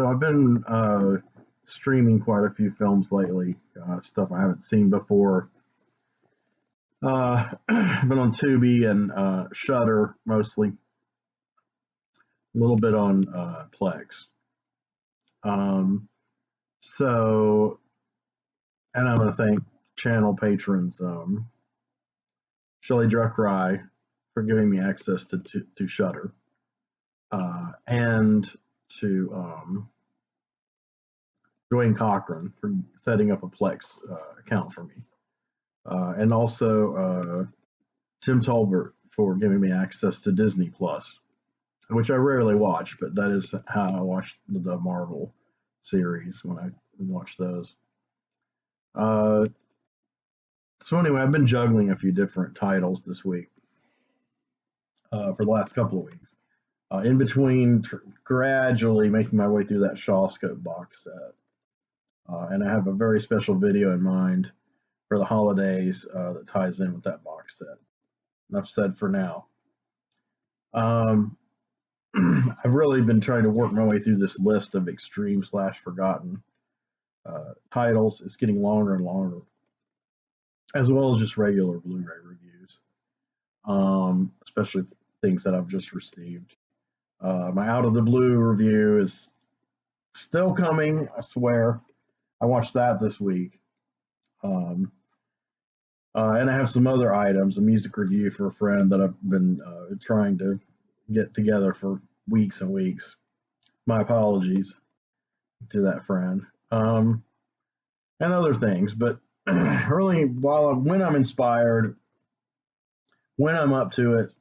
So I've been streaming quite a few films lately, stuff I haven't seen before. Been on Tubi and Shudder mostly, a little bit on Plex. So, and I'm going to thank channel patrons Shelly Druckrey for giving me access to Shudder, and to Dwayne Cochran for setting up a Plex account for me, and also Tim Tolbert for giving me access to Disney Plus, which I rarely watch, but that is how I watch the Marvel series when I watch those. So anyway, I've been juggling a few different titles this week for the last couple of weeks. In between, gradually making my way through that Shawscope box set. And I have a very special video in mind for the holidays that ties in with that box set. Enough said for now. I've really been trying to work my way through this list of extreme/forgotten titles. It's getting longer and longer, as well as just regular Blu-ray reviews, especially things that I've just received. My Out of the Blue review is still coming, I swear. I watched that this week. And I have some other items, a music review for a friend that I've been trying to get together for weeks and weeks. My apologies to that friend. And other things, but really, when I'm inspired, when I'm up to it,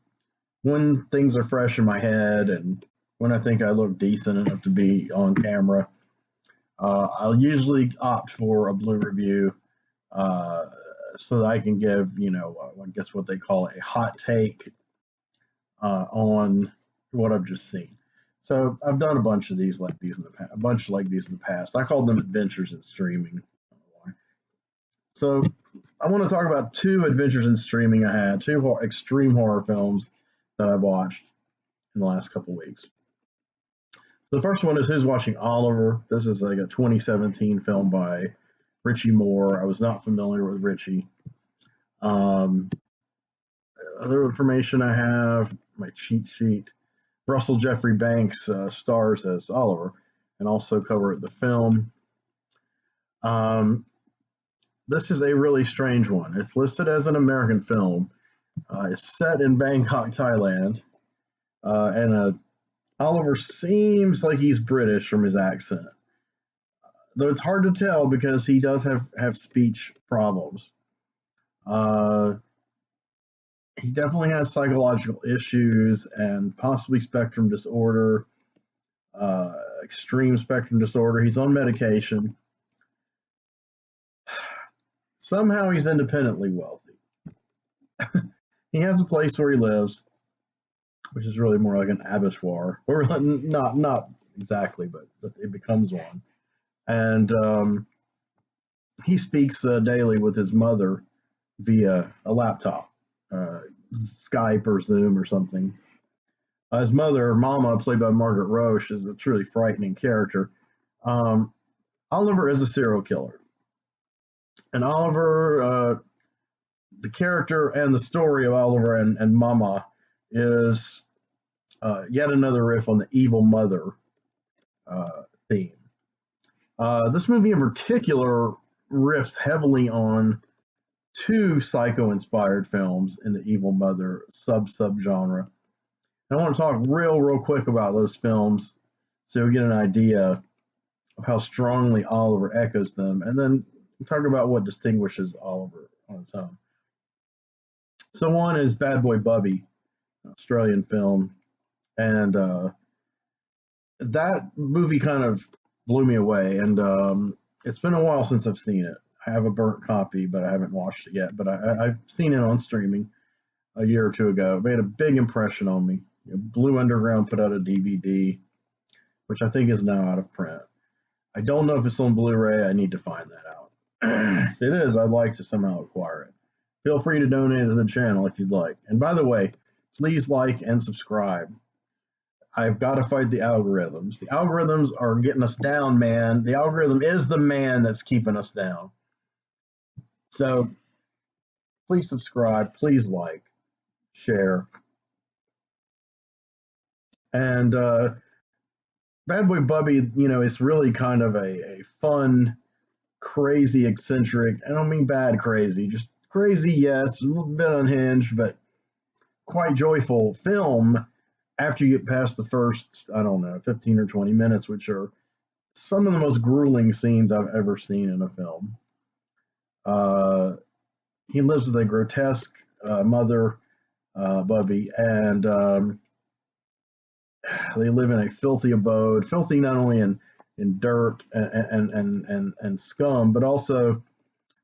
when things are fresh in my head, and when I think I look decent enough to be on camera, I'll usually opt for a blue review so that I can give, I guess what they call a hot take on what I've just seen. So I've done a bunch of these like these in the past. I called them adventures in streaming. So I want to talk about two adventures in streaming I had, two extreme horror films that I've watched in the last couple weeks. So the first one is Who's Watching Oliver? This is like a 2017 film by Richie Moore. I was not familiar with Richie. Other information I have, my cheat sheet. Russell Jeffrey Banks stars as Oliver and also covered the film. This is a really strange one. It's listed as an American film. It's set in Bangkok, Thailand. And Oliver seems like he's British from his accent. Though it's hard to tell because he does have speech problems. He definitely has psychological issues and possibly spectrum disorder, extreme spectrum disorder. He's on medication. Somehow he's independently wealthy. He has a place where he lives, which is really more like an abattoir. Or not exactly, but it becomes one. And he speaks daily with his mother via a laptop, Skype or Zoom or something. His mother, Mama, played by Margaret Roche, is a truly frightening character. Oliver is a serial killer. And Oliver, the character and the story of Oliver and Mama is yet another riff on the evil mother theme. This movie in particular riffs heavily on two Psycho-inspired films in the evil mother subgenre. And I want to talk real quick about those films so you get an idea of how strongly Oliver echoes them, and then talk about what distinguishes Oliver on its own. So one is Bad Boy Bubby, an Australian film, and that movie kind of blew me away, and it's been a while since I've seen it. I have a burnt copy, but I haven't watched it yet, but I've seen it on streaming a year or two ago. It made a big impression on me. Blue Underground put out a DVD, which I think is now out of print. I don't know if it's on Blu-ray. I need to find that out. If it is, I'd like to somehow acquire it. Feel free to donate to the channel if you'd like. And by the way, please like and subscribe. I've got to fight the algorithms. The algorithms are getting us down, man. The algorithm is the man that's keeping us down. So please subscribe, please like, share. And Bad Boy Bubby, is really kind of a fun, crazy, eccentric. I don't mean bad crazy, just crazy, yes, a little bit unhinged, but quite joyful film after you get past the first, I don't know, 15 or 20 minutes, which are some of the most grueling scenes I've ever seen in a film. He lives with a grotesque mother, Bubby, and they live in a filthy abode, filthy not only in dirt and scum, but also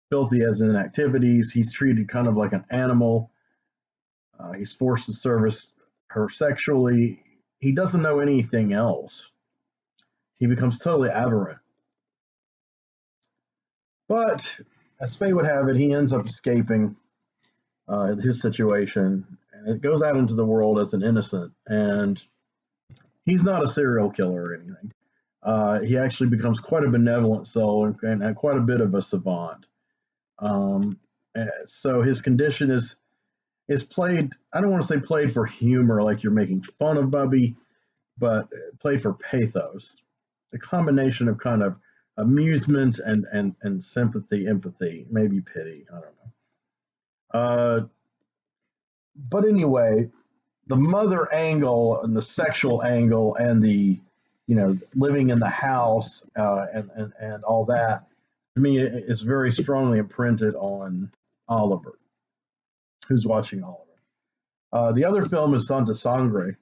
filthy as in activities. He's treated kind of like an animal. He's forced to service her sexually. He doesn't know anything else. He becomes totally aberrant. But as fate would have it, he ends up escaping his situation, and it goes out into the world as an innocent. And he's not a serial killer or anything. He actually becomes quite a benevolent soul and quite a bit of a savant. So his condition is played. I don't want to say played for humor, like you're making fun of Bubby, but played for pathos. A combination of kind of amusement and sympathy, empathy, maybe pity. I don't know. But anyway, the mother angle and the sexual angle and the living in the house and all that, to me is very strongly imprinted on Oliver, who's watching Oliver. The other film is Santa Sangre,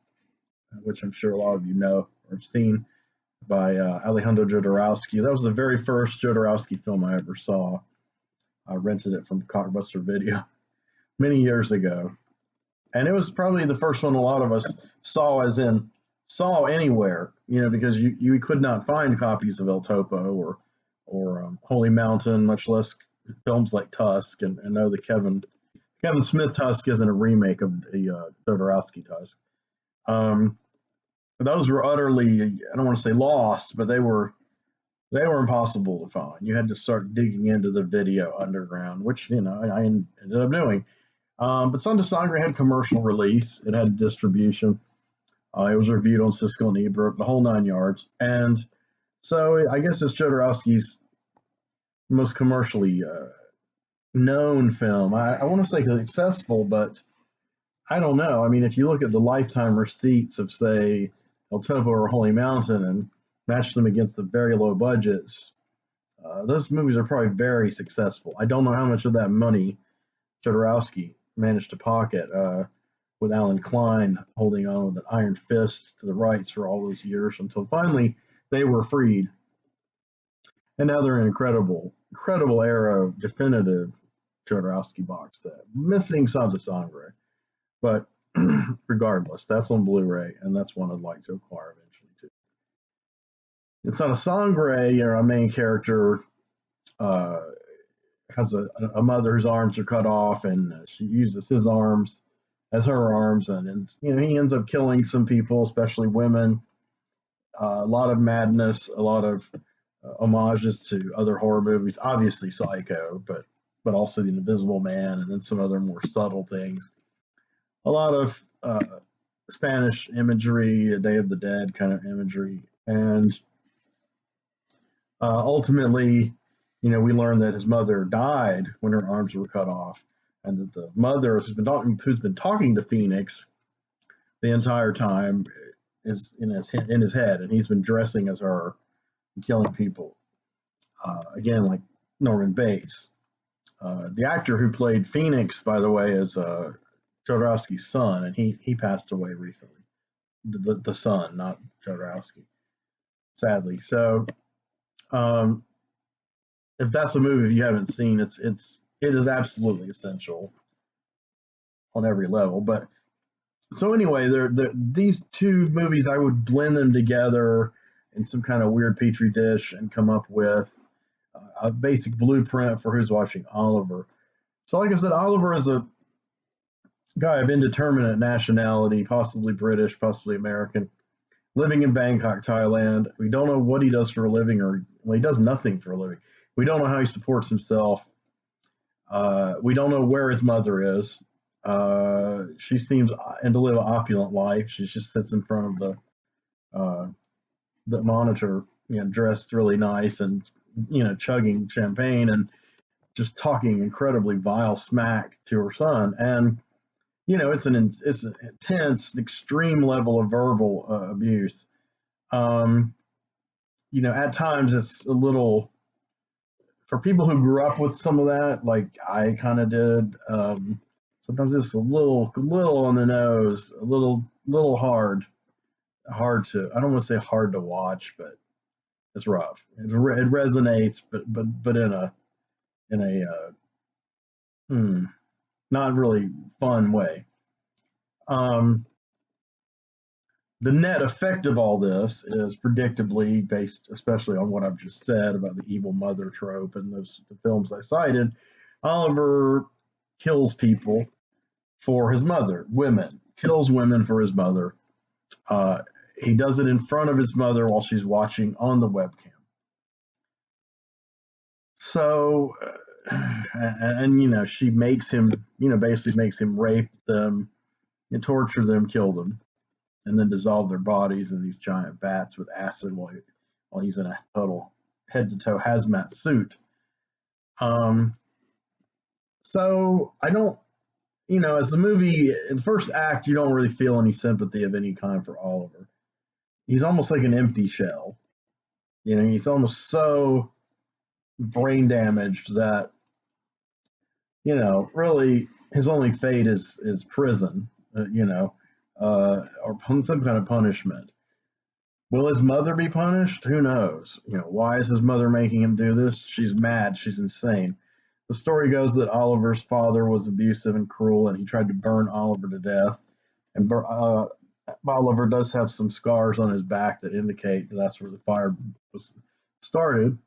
which I'm sure a lot of you know or have seen, by Alejandro Jodorowsky. That was the very first Jodorowsky film I ever saw. I rented it from Cockbuster Video many years ago. And it was probably the first one a lot of us saw, as in saw anywhere, because you could not find copies of El Topo or Holy Mountain, much less films like Tusk. And know that Kevin Smith Tusk isn't a remake of the Jodorowsky Tusk. Those were utterly, I don't want to say lost, but they were impossible to find. You had to start digging into the video underground, which I ended up doing. But Santa Sangre had commercial release. It had distribution. It was reviewed on Siskel and Ebert, the whole 9 yards. And so I guess it's Jodorowsky's most commercially known film. I want to say successful, but I don't know. I mean, if you look at the lifetime receipts of, say, El Topo or Holy Mountain and match them against the very low budgets, those movies are probably very successful. I don't know how much of that money Jodorowsky managed to pocket with Alan Klein holding on with an iron fist to the rights for all those years until finally they were freed. And now they're an incredible era of definitive Jodorowsky box set, missing Santa Sangre. But regardless, that's on Blu-ray, and that's one I'd like to acquire eventually too. In Santa Sangre, our main character has a mother whose arms are cut off, and she uses his arms as her arms, and he ends up killing some people, especially women. A lot of madness, a lot of homages to other horror movies, obviously Psycho, but also The Invisible Man, and then some other more subtle things. A lot of Spanish imagery, Day of the Dead kind of imagery, and ultimately, we learn that his mother died when her arms were cut off, and that the mother who's been talking to Phoenix the entire time is in his head, and he's been dressing as her and killing people. Again, like Norman Bates. The actor who played Phoenix, by the way, is Jodorowsky's son, and he passed away recently. The son, not Jodorowsky, sadly. So, if that's a movie you haven't seen, it is absolutely essential on every level. But so anyway, these two movies, I would blend them together in some kind of weird petri dish and come up with a basic blueprint for who's watching Oliver. So, like I said, Oliver is a guy of indeterminate nationality, possibly British, possibly American. living in Bangkok, Thailand. We don't know what he does for a living, he does nothing for a living. We don't know how he supports himself. We don't know where his mother is. She seems to live an opulent life. She just sits in front of the monitor, dressed really nice and chugging champagne and just talking incredibly vile smack to her son. And it's an intense, extreme level of verbal abuse. At times it's a little, for people who grew up with some of that, like I kind of did. Sometimes it's a little on the nose, a little hard to. I don't want to say hard to watch, but it's rough. It resonates, but in a not really fun way. The net effect of all this is predictably based, especially on what I've just said about the evil mother trope and the films I cited. Oliver kills people for his mother, kills women for his mother. He does it in front of his mother while she's watching on the webcam. So, and she makes him, basically makes him rape them and torture them, kill them, and then dissolve their bodies in these giant vats with acid while he's in a total head-to-toe hazmat suit. So I don't, as the movie, in the first act, you don't really feel any sympathy of any kind for Oliver. He's almost like an empty shell. He's almost so brain damaged that, really his only fate is prison, or some kind of punishment. Will his mother be punished? Who knows? Why is his mother making him do this? She's mad. She's insane. The story goes that Oliver's father was abusive and cruel, and he tried to burn Oliver to death. And Oliver does have some scars on his back that indicate that's where the fire was started.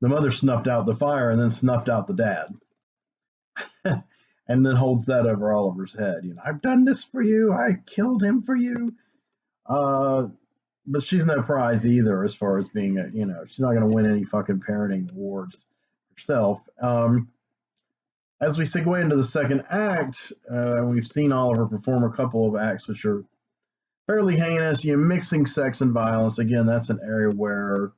The mother snuffed out the fire and then snuffed out the dad. And then holds that over Oliver's head. I've done this for you. I killed him for you. But she's no prize either, as far as being she's not going to win any fucking parenting awards herself. As we segue into the second act, we've seen Oliver perform a couple of acts which are fairly heinous. Mixing sex and violence. Again, that's an area where it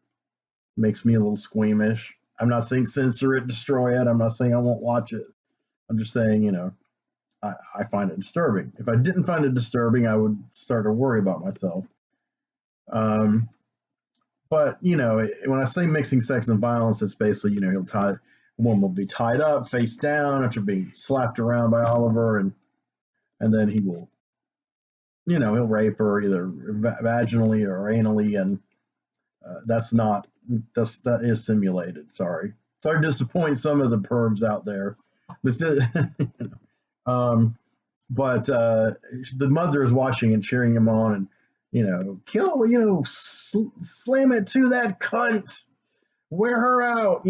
makes me a little squeamish. I'm not saying censor it, destroy it. I'm not saying I won't watch it. I'm just saying, I find it disturbing. If I didn't find it disturbing, I would start to worry about myself. But, when I say mixing sex and violence, it's basically, a woman will be tied up, face down, after being slapped around by Oliver, and then he will, he'll rape her either vaginally or anally, and that is simulated. Sorry to disappoint some of the pervs out there. This is, but the mother is watching and cheering him on, and kill, slam it to that cunt, wear her out.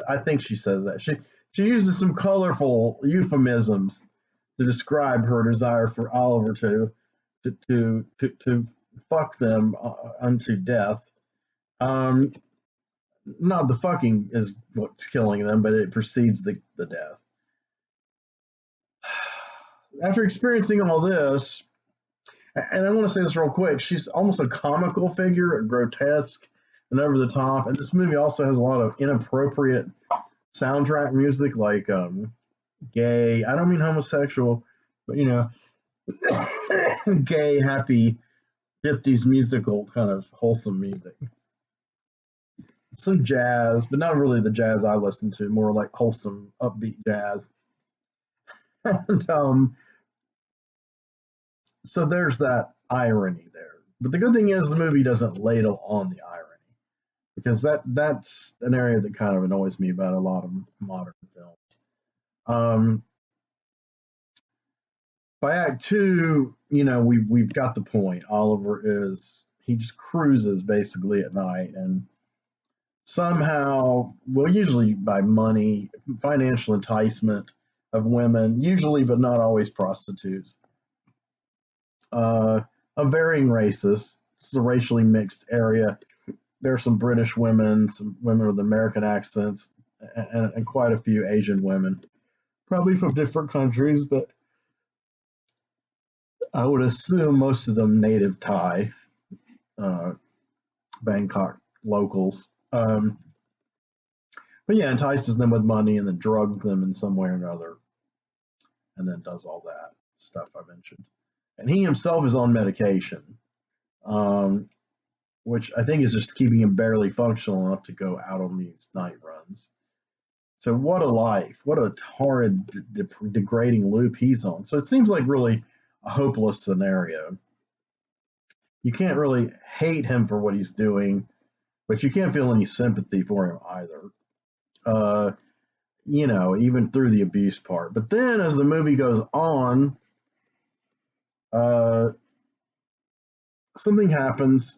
I think she says that. She uses some colorful euphemisms to describe her desire for Oliver to fuck them unto death. Not the fucking is what's killing them, but it precedes the death. After experiencing all this, and I want to say this real quick, she's almost a comical figure, grotesque and over the top. And this movie also has a lot of inappropriate soundtrack music, like gay. I don't mean homosexual, but gay, happy 50s musical kind of wholesome music. Some jazz, but not really the jazz I listen to, more like wholesome, upbeat jazz. And so there's that irony there. But the good thing is the movie doesn't ladle on the irony, because that's an area that kind of annoys me about a lot of modern films. By Act 2, we've got the point. Oliver he just cruises basically at night, and somehow, well, usually by money, financial enticement of women, usually but not always prostitutes, of varying races. This is a racially mixed area. There are some British women, some women with American accents, and quite a few Asian women, probably from different countries, but I would assume most of them native Thai, uh, Bangkok locals. But yeah, entices them with money and then drugs them in some way or another, and then does all that stuff I mentioned. And he himself is on medication, um, which I think is just keeping him barely functional enough to go out on these night runs. So what a life! What a horrid, degrading loop he's on. So it seems like really a hopeless scenario. You can't really hate him for what he's doing, but you can't feel any sympathy for him either. Uh, even through the abuse part. But then as the movie goes on, uh, something happens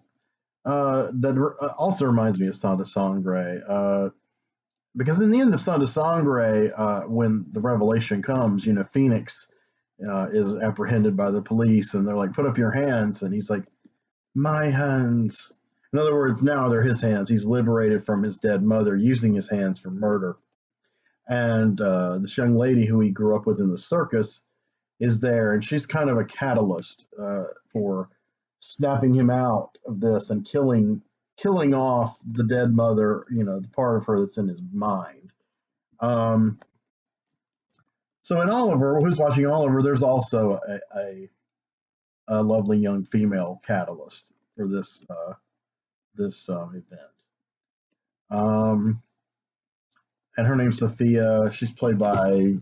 that also reminds me of Santa Sangre. Because in the end of Santa Sangre, when the revelation comes, Phoenix is apprehended by the police, and they're like, "Put up your hands," and he's like, "My hands." In other words, now they're his hands. He's liberated from his dead mother, using his hands for murder. And this young lady who he grew up with in the circus is there, and she's kind of a catalyst for snapping him out of this and killing off the dead mother, the part of her that's in his mind. So in Oliver, who's watching Oliver, there's also a lovely young female catalyst for this event. And her name's Sophia. She's played by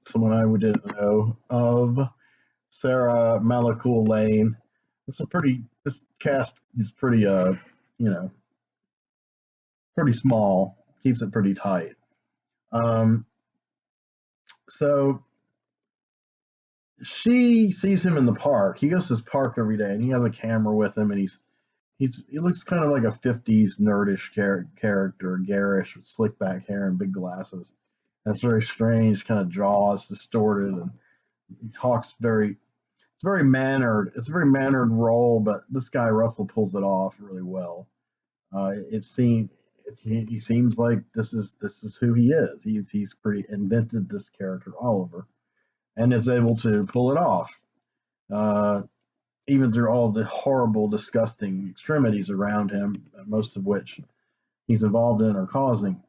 someone I didn't know of, Sarah Malakul Lane. This cast is pretty pretty small, keeps it pretty tight. So she sees him in the park. He goes to this park every day, and he has a camera with him, and he looks kind of like a 50s nerdish character, garish with slick back hair and big glasses. And it's very strange, kind of jaw is distorted, and he talks it's very mannered. It's a very mannered role, but this guy Russell pulls it off really well. He seems like this is who he is. He's invented this character Oliver, and is able to pull it off, even through all the horrible, disgusting extremities around him, most of which he's involved in or causing.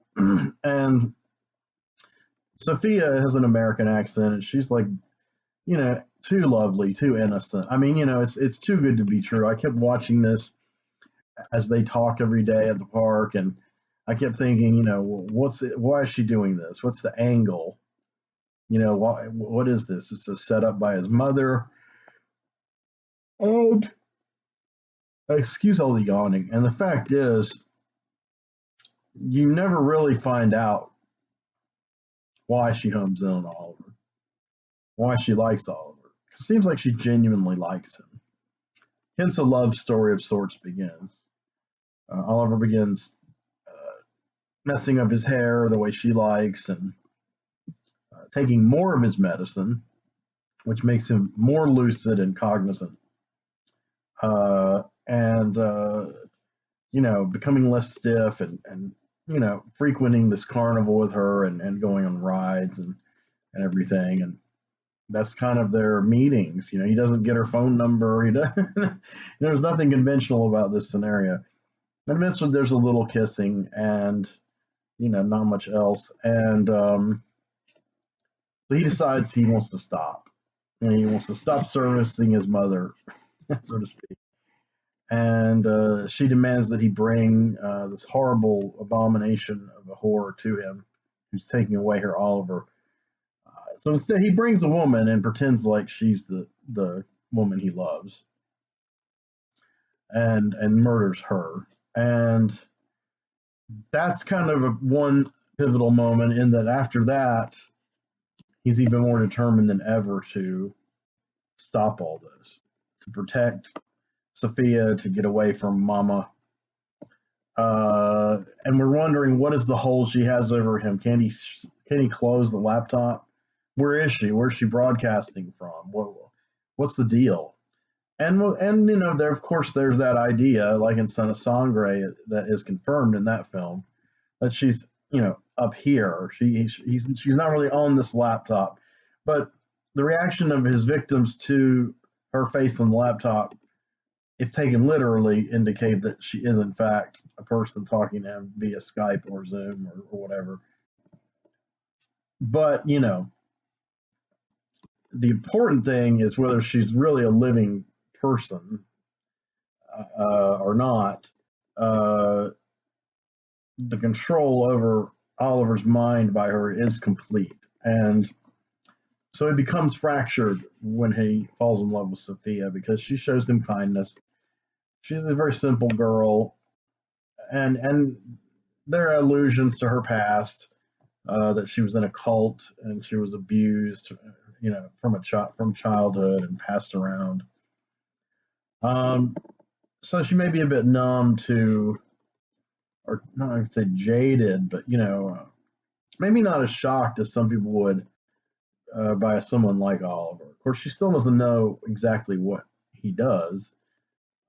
And Sophia has an American accent, and she's like, too lovely, too innocent. I mean, it's too good to be true. I kept watching this as they talk every day at the park, and I kept thinking, why is she doing this? What's the angle? What is this? It's a setup by his mother. And excuse all the yawning. And the fact is, you never really find out why she homes in on Oliver, why she likes Oliver. It seems like she genuinely likes him. Hence, a love story of sorts begins. Oliver begins messing up his hair the way she likes, and taking more of his medicine, which makes him more lucid and cognizant. And becoming less stiff, and frequenting this carnival with her, and going on rides and everything. And that's kind of their meetings. He doesn't get her phone number. He doesn't, there's nothing conventional about this scenario. And eventually there's a little kissing, and not much else. And so he decides he wants to stop. And he wants to stop servicing his mother, so to speak. And she demands that he bring this horrible abomination of a whore to him, who's taking away her Oliver. So instead, he brings a woman and pretends like she's the woman he loves, and murders her. And that's kind of one pivotal moment, in that after that, he's even more determined than ever to stop all this, to protect Sophia, to get away from Mama. And we're wondering, what is the hold she has over him? Can he close the laptop? Where is she? Where's she broadcasting from? What's the deal? And you know, there of course there's that idea, like in Son of Sangre, that is confirmed in that film, that she's, you know, up here. She's not really on this laptop, but the reaction of his victims to her face on the laptop, if taken literally, indicate that she is in fact a person talking to him via Skype or Zoom or whatever. But you know, the important thing is whether she's really a living person or not. Uh, the control over Oliver's mind by her is complete, and so he becomes fractured when he falls in love with Sophia because she shows him kindness. She's a very simple girl, and there are allusions to her past, that she was in a cult and she was abused, you know, from childhood and passed around. Um, so she may be a bit numb to, or not, I would say jaded, but you know, maybe not as shocked as some people would by someone like Oliver. Of course, she still doesn't know exactly what he does.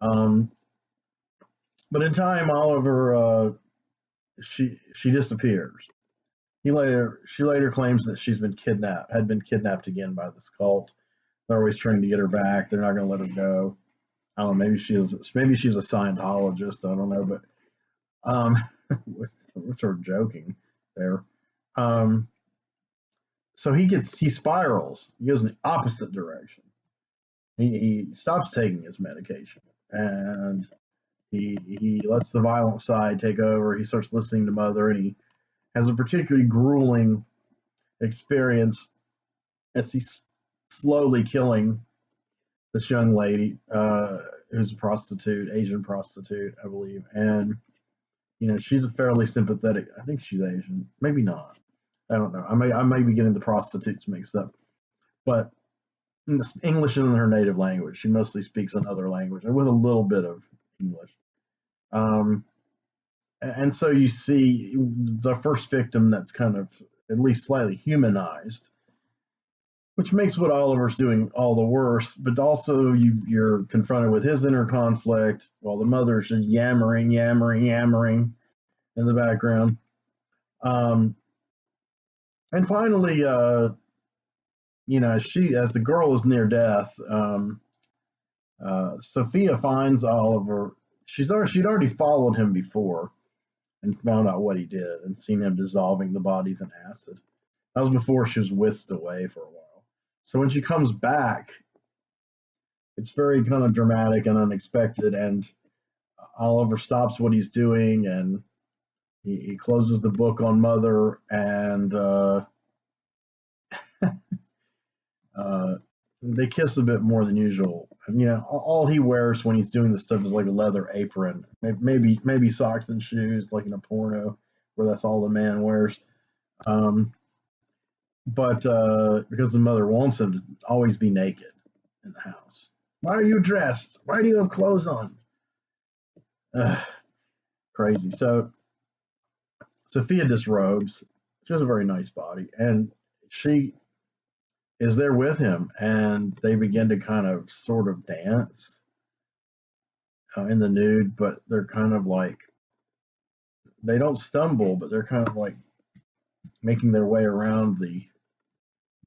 Um, but in time, Oliver, she disappears. She later claims that had been kidnapped again by this cult. They're always trying to get her back. They're not going to let her go. I don't know. Maybe she's a Scientologist. I don't know, but um, we're sort of joking there. Um, so he spirals. He goes in the opposite direction. He stops taking his medication and he lets the violent side take over. He starts listening to Mother, and he has a particularly grueling experience as he's slowly killing this young lady, who's a prostitute, Asian prostitute, I believe. And, you know, she's a fairly sympathetic, I think she's Asian, maybe not. I don't know. I may be getting the prostitutes mixed up, but English isn't her native language. She mostly speaks another language with a little bit of English. Um, and so you see the first victim that's kind of at least slightly humanized, which makes what Oliver's doing all the worse. But also you're confronted with his inner conflict while the mother's just yammering in the background. Um, and finally, you know, as the girl is near death, Sophia finds Oliver. She'd already followed him before and found out what he did and seen him dissolving the bodies in acid. That was before she was whisked away for a while. So when she comes back, it's very kind of dramatic and unexpected, and Oliver stops what he's doing and he closes the book on Mother, and uh, they kiss a bit more than usual. And, you know, all he wears when he's doing this stuff is like a leather apron, maybe socks and shoes, like in a porno, where that's all the man wears. Um, but because the mother wants him to always be naked in the house. Why are you dressed? Why do you have clothes on? Crazy. So Sophia disrobes. She has a very nice body, and she is there with him, and they begin to kind of sort of dance in the nude, but they're kind of like, they don't stumble, but they're kind of like making their way around the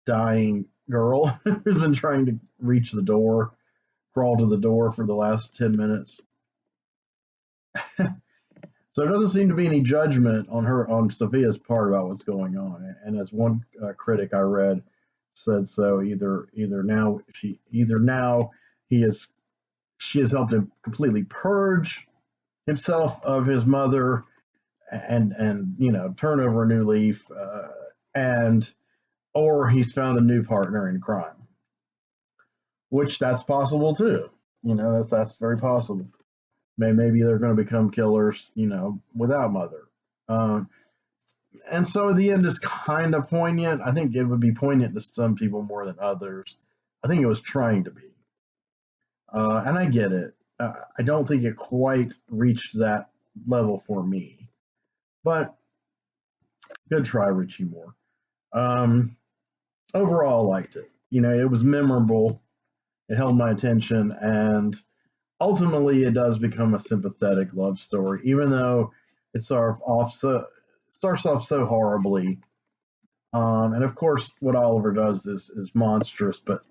dying girl who's been trying to reach the door, crawl to the door for the last 10 minutes. So there doesn't seem to be any judgment on Sophia's part about what's going on. And as one critic I read said, so either now he is she has helped him completely purge himself of his mother and you know, turn over a new leaf, and or he's found a new partner in crime, which that's possible too. You know, that's very possible. Maybe they're going to become killers, you know, without Mother. Um, and so the end is kind of poignant. I think it would be poignant to some people more than others. I think it was trying to be. And I get it. I don't think it quite reached that level for me. But good try, Richie Moore. Um, Overall, I liked it. You know, it was memorable. it held my attention, and ultimately it does become a sympathetic love story, even though it starts off so horribly. And of course, what Oliver does is monstrous, but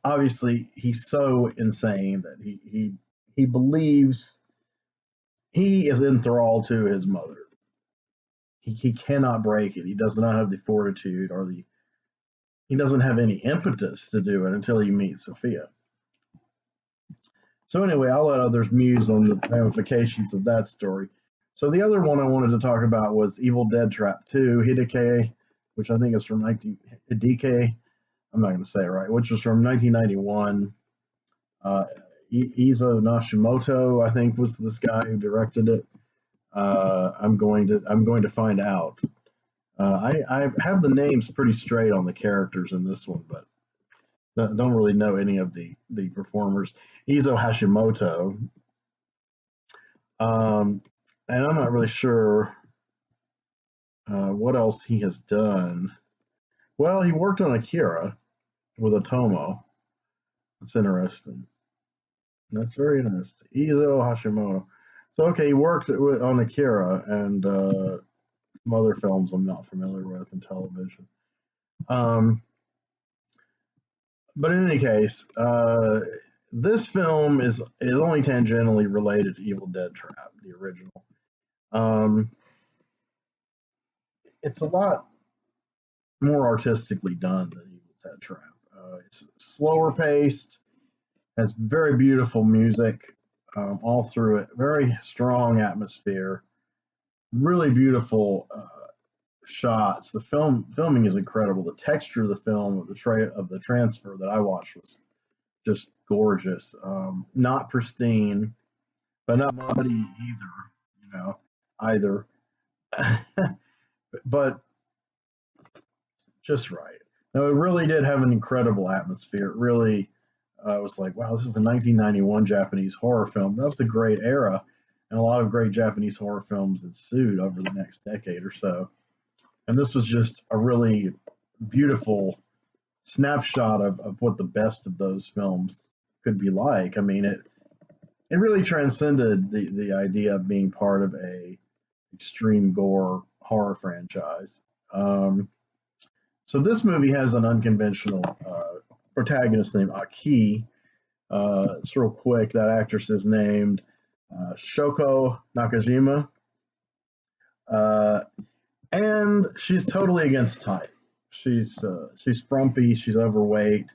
obviously he's so insane that he believes he is enthralled to his mother. He cannot break it. He does not have the fortitude or he doesn't have any impetus to do it until he meets Sophia. So anyway, I'll let others muse on the ramifications of that story. So the other one I wanted to talk about was Evil Dead Trap 2, HIDEKI, which I think is from HIDEKI. I'm not going to say it right, which was from 1991. Izo Hashimoto, I think, was this guy who directed it. I'm going to find out. I have the names pretty straight on the characters in this one, but don't really know any of the performers. Izo Hashimoto, and I'm not really sure what else he has done. Well, he worked on Akira with Otomo. That's interesting. That's very interesting. Izo Hashimoto. So okay, he worked on Akira and some other films I'm not familiar with in television. But in any case, this film is only tangentially related to Evil Dead Trap, the original. It's a lot more artistically done than Evil Dead Trap. It's slower paced, has very beautiful music all through it, very strong atmosphere, really beautiful shots. The filming is incredible. The texture of the film, of the transfer that I watched was just gorgeous. Not pristine, but not muddy either. But just right. No, it really did have an incredible atmosphere. It really was like, wow, this is the 1991 Japanese horror film. That was a great era, and a lot of great Japanese horror films ensued over the next decade or so. And this was just a really beautiful snapshot of what the best of those films could be like. I mean, it really transcended the idea of being part of a extreme gore horror franchise. So this movie has an unconventional protagonist named Aki. It's real quick. That actress is named Shoko Nakajima. And she's totally against type. She's frumpy. She's overweight.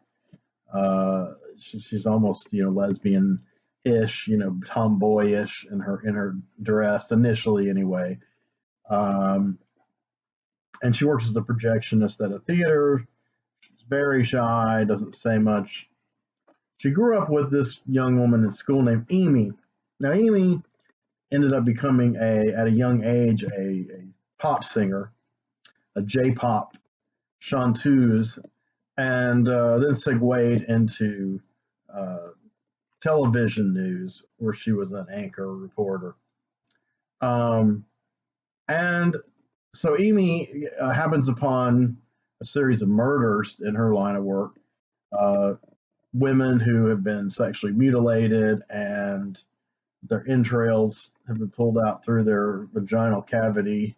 She's almost lesbian-ish, tomboyish in her dress initially, anyway. And she works as a projectionist at a theater. She's very shy, doesn't say much. She grew up with this young woman in school named Emi. Now, Emi ended up becoming at a young age a pop singer, a J-pop chanteuse, and then segued into television news, where she was an anchor reporter. And so Emi happens upon a series of murders in her line of work. Women who have been sexually mutilated and their entrails have been pulled out through their vaginal cavity.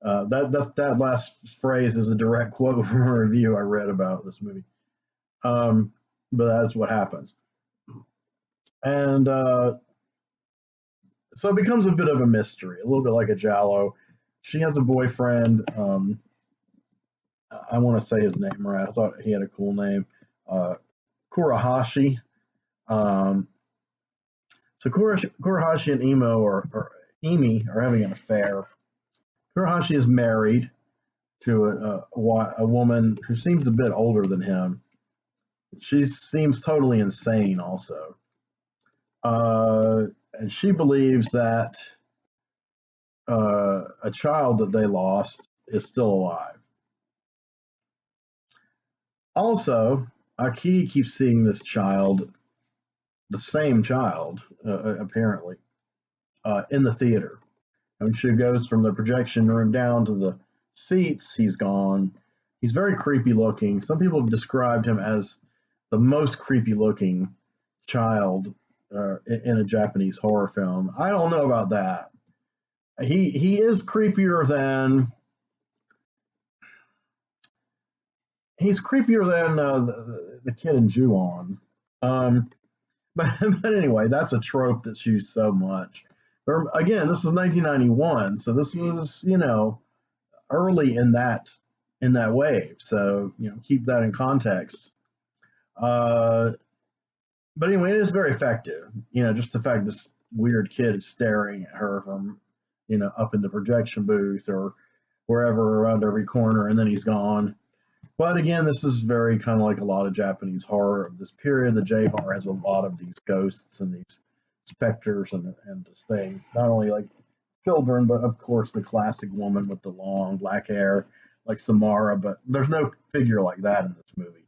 That last phrase is a direct quote from a review I read about this movie. But that's what happens. And so it becomes a bit of a mystery, a little bit like a giallo. She has a boyfriend. I want to say his name right. I thought he had a cool name. Kurahashi. So Kurahashi and Emi are having an affair. Kurahashi is married to a woman who seems a bit older than him. She seems totally insane also. And she believes that a child that they lost is still alive. Also, Aki keeps seeing this child, the same child, apparently, in the theater. When she goes from the projection room down to the seats, he's gone. He's very creepy looking. Some people have described him as the most creepy looking child in a Japanese horror film. I don't know about that. He is creepier than the kid in Ju-on. Um, but anyway, that's a trope that's used so much. But again, this was 1991, so this was early in that wave. So keep that in context. Uh, but anyway, it is very effective. Just the fact this weird kid is staring at her from up in the projection booth or wherever around every corner, and then he's gone. But again, this is very kind of like a lot of Japanese horror of this period. The J horror has a lot of these ghosts and these specters and things. Not only like children, but of course the classic woman with the long black hair, like Samara. But there's no figure like that in this movie.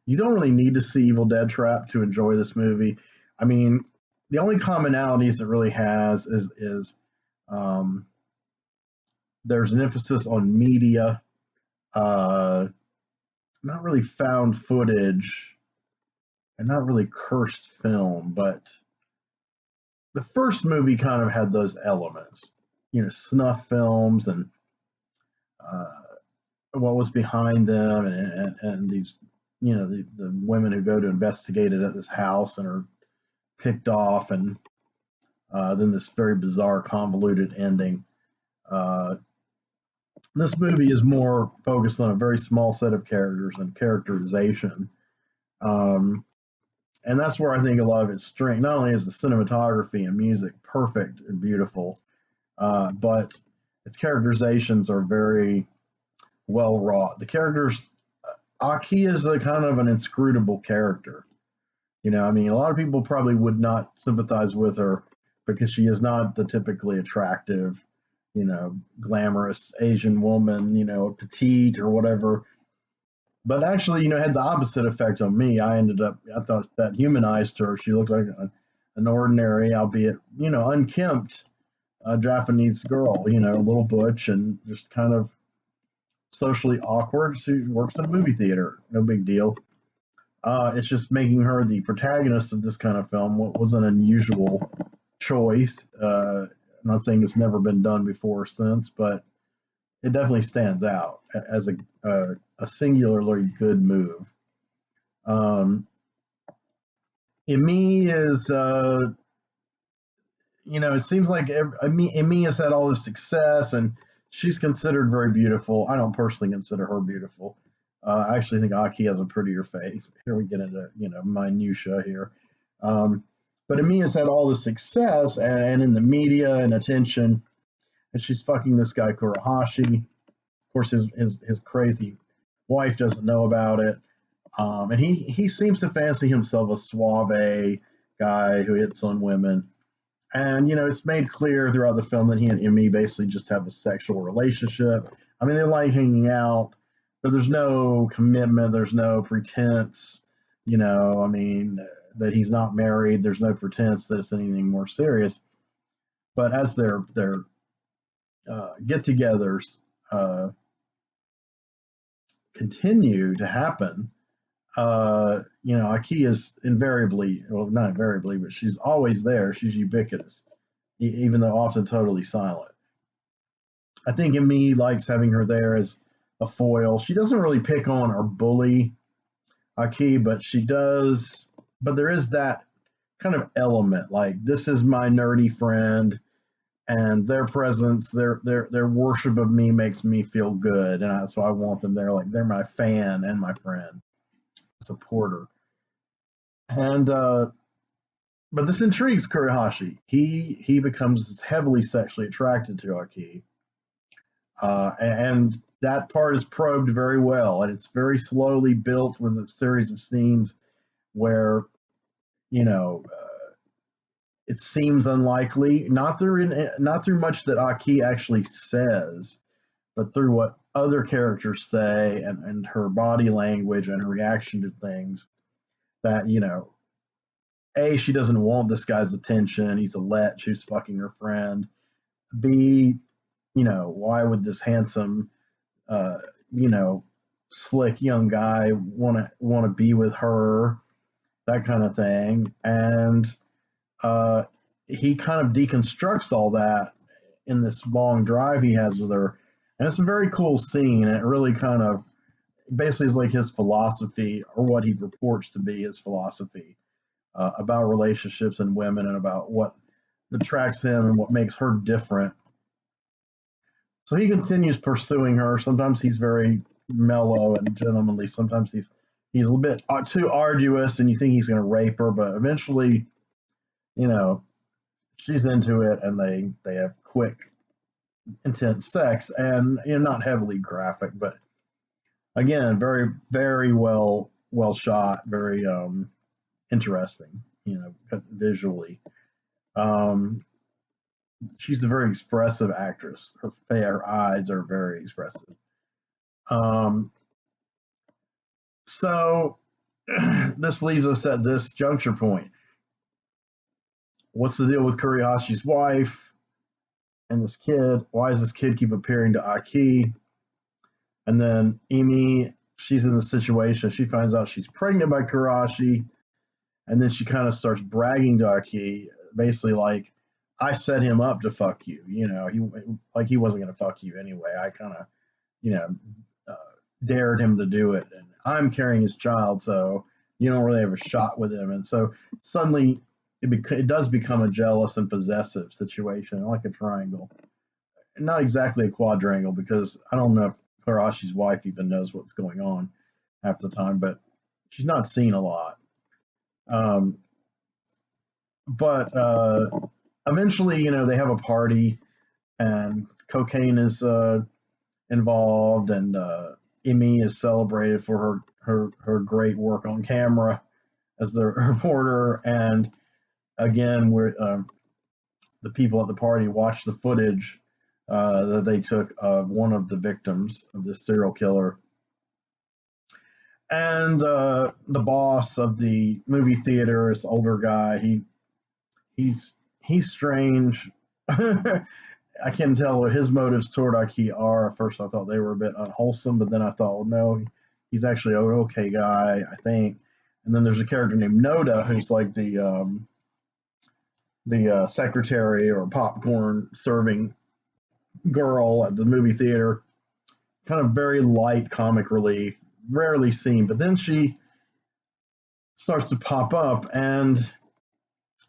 You don't really need to see Evil Dead Trap to enjoy this movie. I mean, the only commonalities it really has is there's an emphasis on media, not really found footage, and not really cursed film, but the first movie kind of had those elements, snuff films and what was behind them, and these, the women who go to investigate it at this house and are picked off, and then this very bizarre, convoluted ending. This movie is more focused on a very small set of characters and characterization. And that's where I think a lot of its strength, not only is the cinematography and music perfect and beautiful, but its characterizations are very well wrought. The characters, Aki is a kind of an inscrutable character. I mean, a lot of people probably would not sympathize with her because she is not the typically attractive, glamorous Asian woman, petite or whatever. But actually, had the opposite effect on me. I thought that humanized her. She looked like an ordinary, albeit, unkempt Japanese girl, a little butch and just kind of socially awkward. She works in a movie theater. No big deal. It's just making her the protagonist of this kind of film was an unusual choice. I'm not saying it's never been done before or since, but it definitely stands out as a singularly good move. Emi is, it seems like Emi has had all this success and she's considered very beautiful. I don't personally consider her beautiful. I actually think Aki has a prettier face. Here we get into, minutia here. But Emi has had all this success and in the media and attention, and she's fucking this guy Kurahashi. Of course, his crazy wife doesn't know about it, and he seems to fancy himself a suave guy who hits on women. And it's made clear throughout the film that he and Emi basically just have a sexual relationship. I mean, they like hanging out, but there's no commitment. There's no pretense. I mean, that he's not married. There's no pretense that it's anything more serious. But as their get-togethers continue to happen, Aki is invariably, well, not invariably, but she's always there. She's ubiquitous, even though often totally silent. I think Emi likes having her there as a foil. She doesn't really pick on or bully Aki, but she does. But there is that kind of element, like this is my nerdy friend, and their presence, their worship of me makes me feel good, and that's why I want them there. Like they're my fan and my friend, supporter. And but this intrigues Kurahashi. He becomes heavily sexually attracted to Aki, and that part is probed very well, and it's very slowly built with a series of scenes where it seems unlikely, not through much that Aki actually says, but through what other characters say and her body language and her reaction to things, that A, she doesn't want this guy's attention. He's a lech who's fucking her friend. B, why would this handsome, slick young guy, want to be with her, that kind of thing. And he kind of deconstructs all that in this long drive he has with her. And it's a very cool scene. And it really kind of basically is like his philosophy, or what he purports to be his philosophy about relationships and women, and about what attracts him and what makes her different. So he continues pursuing her. Sometimes he's very mellow and gentlemanly. Sometimes he's a little bit too arduous, and you think he's going to rape her, but eventually, she's into it, and they have quick, intense sex, and not heavily graphic, but again, very, very well shot, very interesting, visually. She's a very expressive actress. Her eyes are very expressive. So this leaves us at this juncture point. What's the deal with Kurihashi's wife and this kid? Why does this kid keep appearing to Aki? And then Emi, she's in the situation. She finds out she's pregnant by Kurashi, and then she kind of starts bragging to Aki, basically like, I set him up to fuck you. He wasn't going to fuck you anyway. I kind of, dared him to do it, and I'm carrying his child, so you don't really have a shot with him. And so suddenly it does become a jealous and possessive situation, like a triangle. Not exactly a quadrangle, because I don't know if Kurashi's wife even knows what's going on half the time, but she's not seen a lot. But eventually, they have a party, and cocaine is involved, and Emi is celebrated for her great work on camera as the reporter. And again, the people at the party watch the footage that they took of one of the victims of this serial killer. And the boss of the movie theater, this older guy, he's strange. I can't tell what his motives toward Aki are. At first, I thought they were a bit unwholesome, but then I thought, well, no, he's actually an okay guy, I think. And then there's a character named Noda, who's like the secretary or popcorn serving girl at the movie theater. Kind of very light comic relief, rarely seen. But then she starts to pop up, and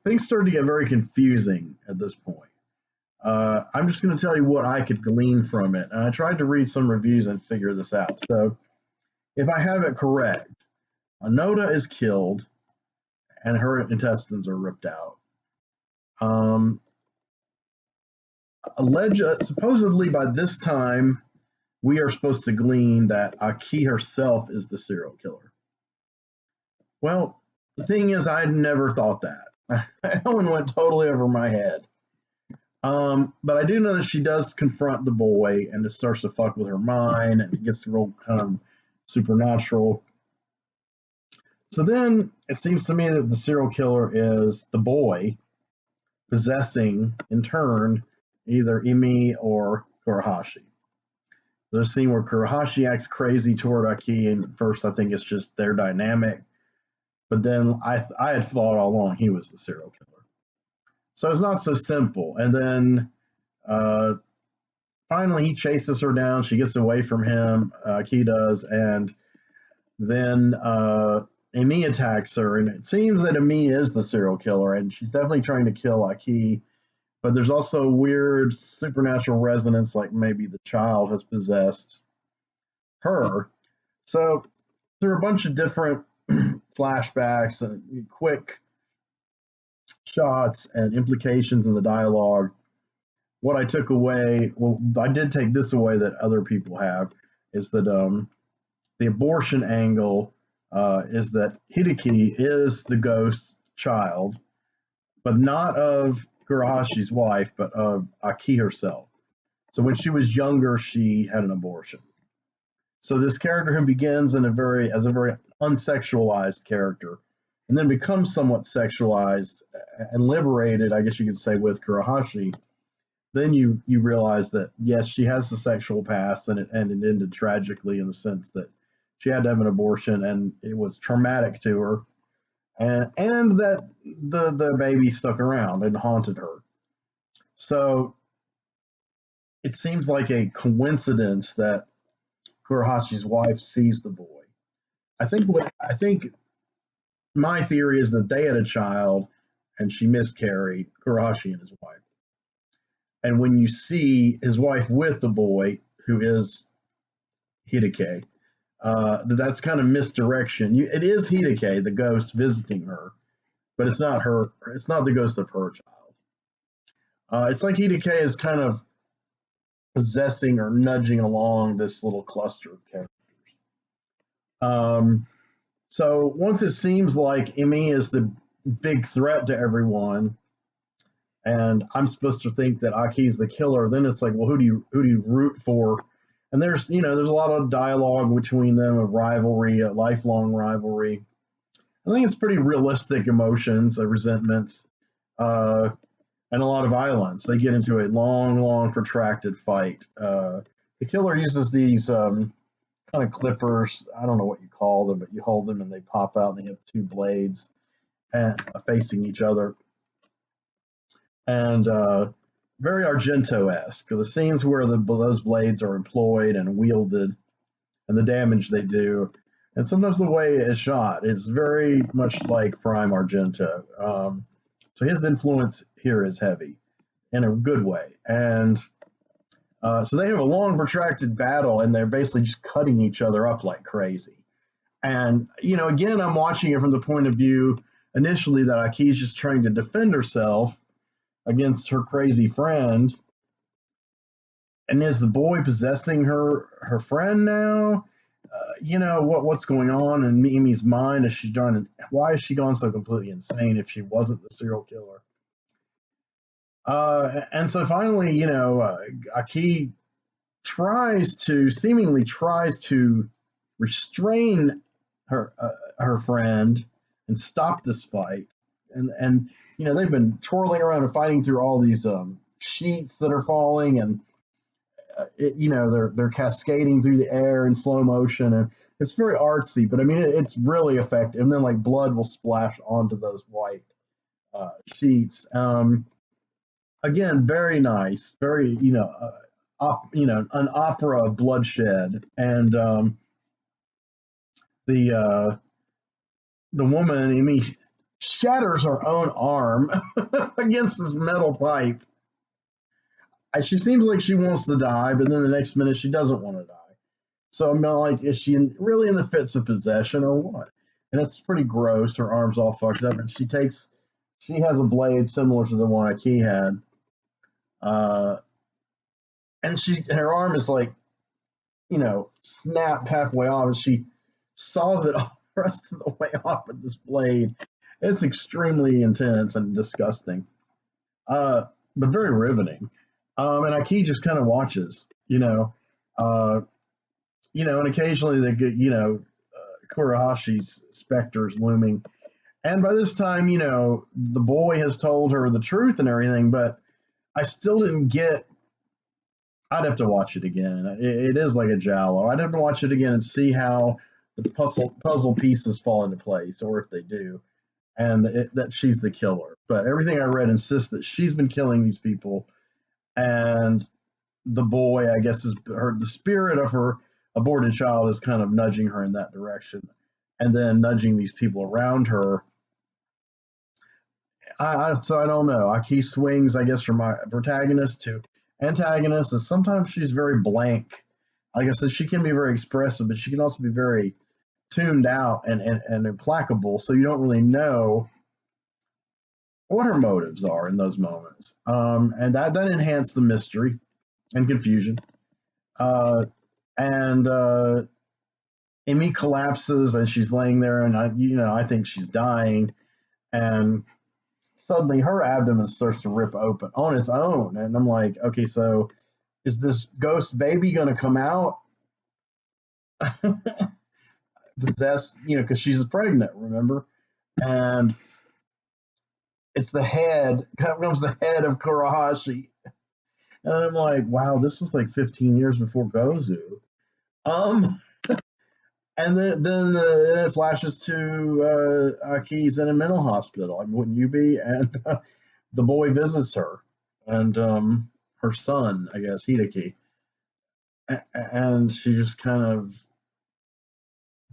things start to get very confusing at this point. I'm just going to tell you what I could glean from it. And I tried to read some reviews and figure this out. So if I have it correct, Anoda is killed and her intestines are ripped out. Supposedly by this time, we are supposed to glean that Aki herself is the serial killer. Well, the thing is, I'd never thought that. That one went totally over my head. But I do know that she does confront the boy, and it starts to fuck with her mind, and it gets real kind of supernatural. So then it seems to me that the serial killer is the boy possessing, in turn, either Emi or Kurahashi. There's a scene where Kurahashi acts crazy toward Aki, and first I think it's just their dynamic. But then I had thought all along he was the serial killer. So it's not so simple. And then finally he chases her down. She gets away from him. Aki does. And then Emi attacks her. And it seems that Emi is the serial killer. And she's definitely trying to kill Aki. But there's also weird supernatural resonance, like maybe the child has possessed her. So there are a bunch of different flashbacks and quick shots and implications in the dialogue. What I took away, well, I did take this away that other people have, is that the abortion angle is that Hideki is the ghost child, but not of Kurahashi's wife, but of Aki herself. So when she was younger, she had an abortion. So this character who begins as a very unsexualized character, and then becomes somewhat sexualized and liberated, I guess you could say, with Kurahashi, then you realize that, yes, she has a sexual past, and it ended tragically in the sense that she had to have an abortion, and it was traumatic to her, and that the baby stuck around and haunted her. So it seems like a coincidence that Kurahashi's wife sees the boy. I think my theory is that they had a child and she miscarried, Kurahashi and his wife. And when you see his wife with the boy, who is Hideki, that's kind of misdirection. It is Hideki, the ghost, visiting her, but it's not her. It's not the ghost of her child. It's like Hideki is kind of possessing or nudging along this little cluster of characters. So once it seems like Emi is the big threat to everyone, and I'm supposed to think that Aki's the killer, then it's like, well, who do you root for? And there's there's a lot of dialogue between them of rivalry, a lifelong rivalry. I think it's pretty realistic emotions, resentments, and a lot of violence. They get into a long, protracted fight. The killer uses these kind of clippers. I don't know what you call them, but you hold them and they pop out, and they have two blades and facing each other. And very Argento-esque. The scenes where those blades are employed and wielded, and the damage they do, and sometimes the way it's shot is very much like Prime Argento. So his influence here is heavy in a good way. And so they have a long, protracted battle, and they're basically just cutting each other up like crazy. And, again, I'm watching it from the point of view initially that Aki's just trying to defend herself against her crazy friend. And is the boy possessing her friend now? What's going on in Mimi's mind? Why is she gone so completely insane if she wasn't the serial killer? And so finally, Aki seemingly tries to restrain her friend and stop this fight. And they've been twirling around and fighting through all these sheets that are falling, and they're cascading through the air in slow motion, and it's very artsy, but I mean it's really effective. And then like blood will splash onto those white sheets. Again, very nice, very an opera of bloodshed, and the woman, Emi, shatters her own arm against this metal pipe. She seems like she wants to die, but then the next minute she doesn't want to die. So I'm like, is she really in the fits of possession or what? And it's pretty gross. Her arm's all fucked up, and she has a blade similar to the one Aki had, and her arm is like, snapped halfway off, and she saws it all the rest of the way off with this blade. It's extremely intense and disgusting, but very riveting. And Aki just kind of watches, and occasionally they get, Kurahashi's specter's looming. And by this time, the boy has told her the truth and everything, but I still didn't get. I'd have to watch it again. It is like a giallo. I'd have to watch it again and see how the puzzle pieces fall into place, or if they do, and that she's the killer. But everything I read insists that she's been killing these people, and the boy, I guess, the spirit of her aborted child is kind of nudging her in that direction, and then nudging these people around her. So I don't know. Aki swings, I guess, from my protagonist to antagonist, and sometimes she's very blank. Like I said, she can be very expressive, but she can also be very tuned out and implacable, so you don't really know what her motives are in those moments. And that enhanced the mystery and confusion. And Emi collapses, and she's laying there, and I think she's dying, and suddenly her abdomen starts to rip open on its own, and I'm like, okay, so is this ghost baby going to come out possessed, because she's pregnant, remember? And it's the head, comes the head of Kurahashi. And I'm like, wow, this was like 15 years before Gozu. And then it flashes to Aki's in a mental hospital. I mean, wouldn't you be? And the boy visits her, and her son, I guess, Hideki, and she just kind of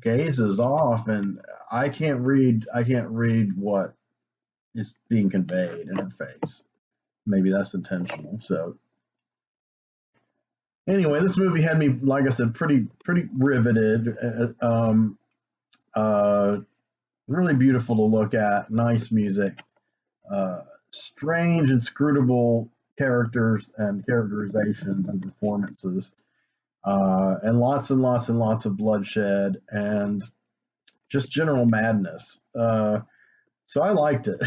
gazes off, and I can't read what is being conveyed in her face. Maybe that's intentional. So anyway, this movie had me, like I said, pretty riveted. Really beautiful to look at. Nice music. Strange, inscrutable characters and characterizations and performances. And lots of bloodshed and just general madness. So I liked it.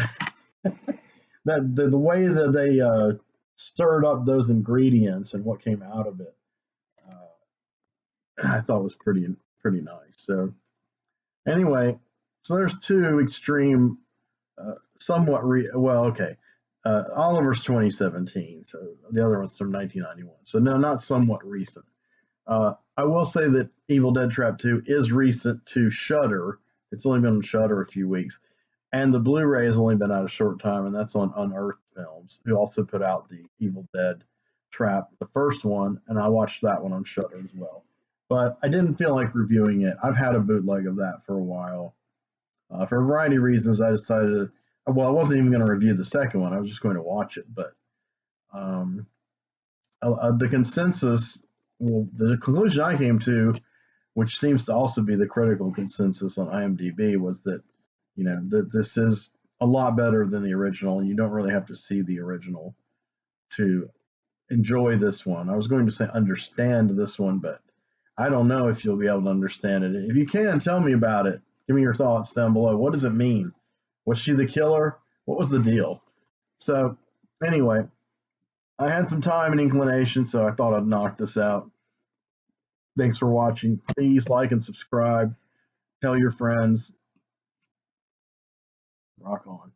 That the way that they stirred up those ingredients and what came out of it, I thought was pretty nice. So anyway, so there's two extreme, somewhat well, okay. Oliver's 2017, so the other one's from 1991. So no, not somewhat recent. I will say that Evil Dead Trap 2 is recent to Shudder. It's only been on Shudder a few weeks. And the Blu-ray has only been out a short time, and that's on Unearthed Films, who also put out the Evil Dead Trap, the first one, and I watched that one on Shudder as well. But I didn't feel like reviewing it. I've had a bootleg of that for a while. For a variety of reasons, I decided, well, I wasn't even going to review the second one. I was just going to watch it. But the consensus, well, the conclusion I came to, which seems to also be the critical consensus on IMDb, was that this is a lot better than the original, and you don't really have to see the original to enjoy this one. I was going to say understand this one, but I don't know if you'll be able to understand it. If you can, tell me about it. Give me your thoughts down below. What does it mean? Was she the killer? What was the deal? So anyway, I had some time and inclination, so I thought I'd knock this out. Thanks for watching. Please like and subscribe. Tell your friends. Rock on.